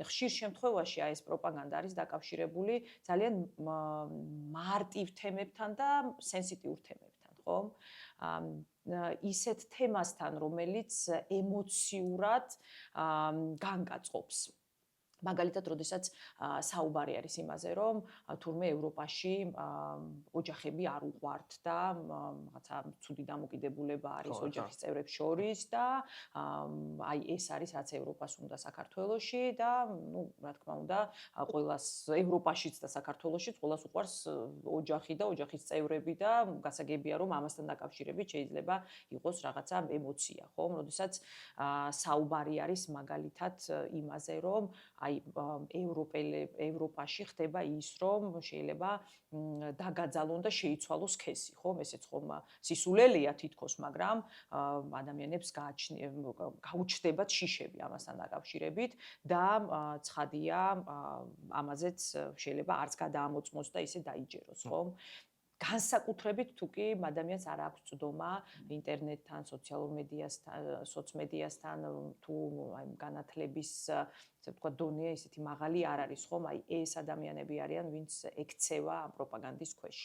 ხშირ შემთხვევაში ეს პროპაგანდა არის დაკავშირებული ძალიან მარტივ თემებთან და სენსიტიურ თემებთან, ხო? ისეთ თემასთან, რომელიც ემოციურად განგაწყობს. მაგალითად, როდესაც საუბარი არის იმაზე, რომ თურმე ევროპაში ოჯახები არ უყვართ და რაღაცა ცუდი დამოკიდებულება არის ოჯახის წევრებს შორის და აი ეს არის რაც ევროპას უნდა საქართველოში და ნუ რა თქმა უნდა, ყველას ევროპაშიც და საქართველოშიც ყველას უყვარს ოჯახი და ოჯახის წევრები და გასაგებია რომ ამასთან დაკავშირებით შეიძლება იყოს რაღაცა ემოცია, ხო? როდესაც საუბარი არის მაგალითად იმაზე, რომ აი ევროპაში ხდება ის, რომ შეიძლება დაგაძალონ და შეიცვალოს სქესი, ხო? ესეც ხომ სისულელეა თითქოს, მაგრამ ადამიანებს გაუჩნდებათ შიშები ამასთან დაკავშირებით და ცხადია, ამაზეც შეიძლება არც გადაამოწმოს და ისე დაიჯეროს, ხო? განსაკუთრებით თუ კი ადამიანს არ აქვს წვდომა ინტერნეტთან, სოციმედიასთან, თუ აი განათლების ასე ვთქვათ დონე ისეთი მაღალი არ არის, ხომ? აი ეს ადამიანები არიან, ვინც ექცევა ამ პროპაგანდის ქვეშ.